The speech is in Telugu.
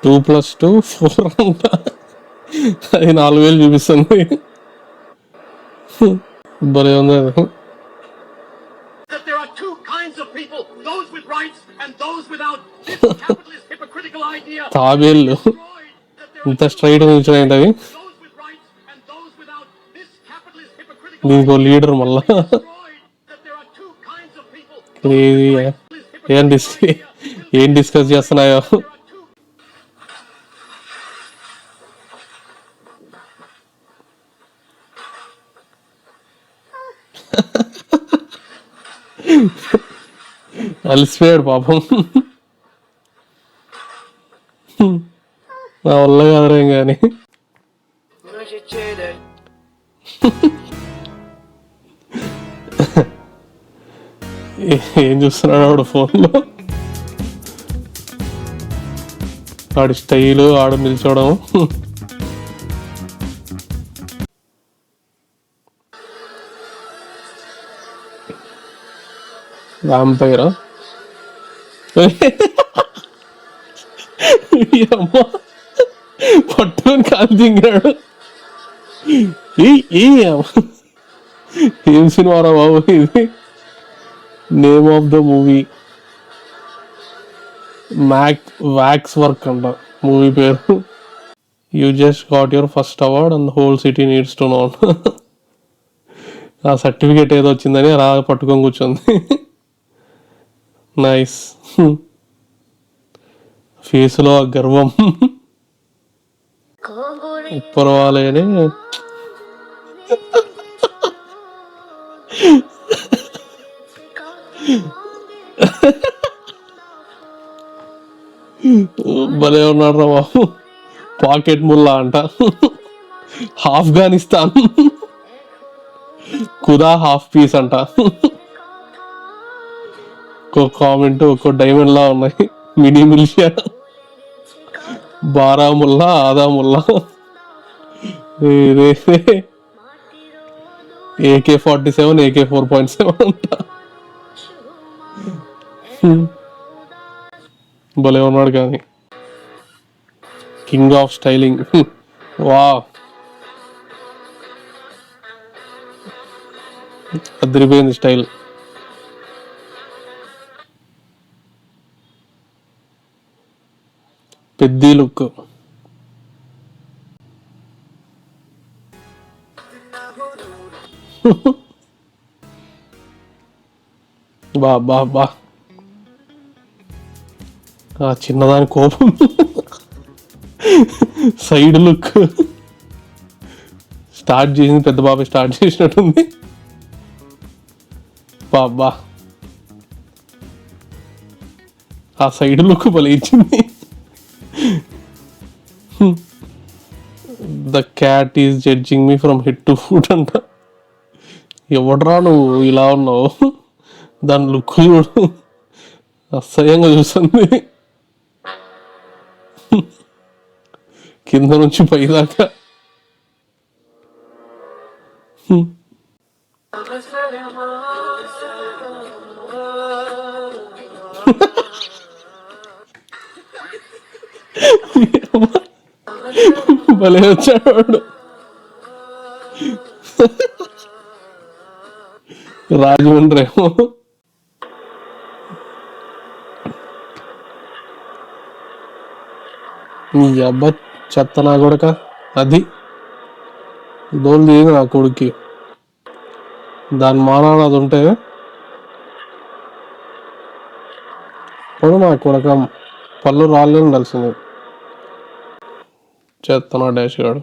2 + 2 4 అంట. అది 4000 చూపిస్తుంది. భలే ఉంది అది. తాబేళ్ళు ఇంత స్ట్రైట్ నిల్చున్నాయండి అవి. దీనికి లీడర్ మళ్ళా. ఏం డిస్కస్ చేస్తున్నాయో. అలసిపోయాడు పాపం. నా వల్ల కాదరేం కానీ. ఏం చూస్తున్నాడు ఆవిడ ఫోన్లో? ఆడి స్టైలు, ఆడ నిల్చోవడం. వ్యాంపైరా పట్టుకొని కాలు దింగాడు. ఏం సినిమారా బాబు ఇది? Name of the movie wax work అంట మూవీ పేరు. You just got your first award and whole city needs to know. ఆ సర్టిఫికేట్ ఏదో వచ్చిందని అలా పట్టుకొని కూర్చుంది. నైస్. ఫేస్లో ఆ గర్వం. పర్వాలేని భలే ఉన్నాడు రా బాబు. పాకెట్ ముల్లా అంట. ఆఫ్ఘనిస్తాన్ కుదా హాఫ్ పీస్ అంట. ఒక్కో కామెంట్ ఒక్కో డైమండ్ లా ఉన్నాయి. Mini militia, Baramulla, ఆదాముల్లా, AK-47, AK-4.7 అంట. భలే ఉన్నాడు కానీ. King of styling. వా అదిరిపోయింది స్టైల్. పెద్ద లుక్. బా బా బా. ఆ చిన్నదాని కోపం. Side look. స్టార్ట్ చేసింది పెద్ద బాబాయ్ స్టార్ట్ చేసినట్టుంది. బాబా ఆ సైడ్ లుక్ భలే ఇచ్చింది. The cat is judging me from head to foot అంట. ఎవడరా నువ్వు ఇలా ఉన్నావు? దాని లుక్ చూడు, అసహ్యంగా చూస్తుంది. కింద నుంచి పైదాకా. భలే వచ్చాడు రాజమండ్రి ఏమో. నీ అబ్బా చెత్త నా కొడుక. అది దోలు తీయదు నా కొడుక్కి. దాని మానాన అది ఉంటే ఇప్పుడు నా కొడుక పళ్ళు రాళ్ళే ఉండాల్సింది. చెత్త నా డాష్ గాడు.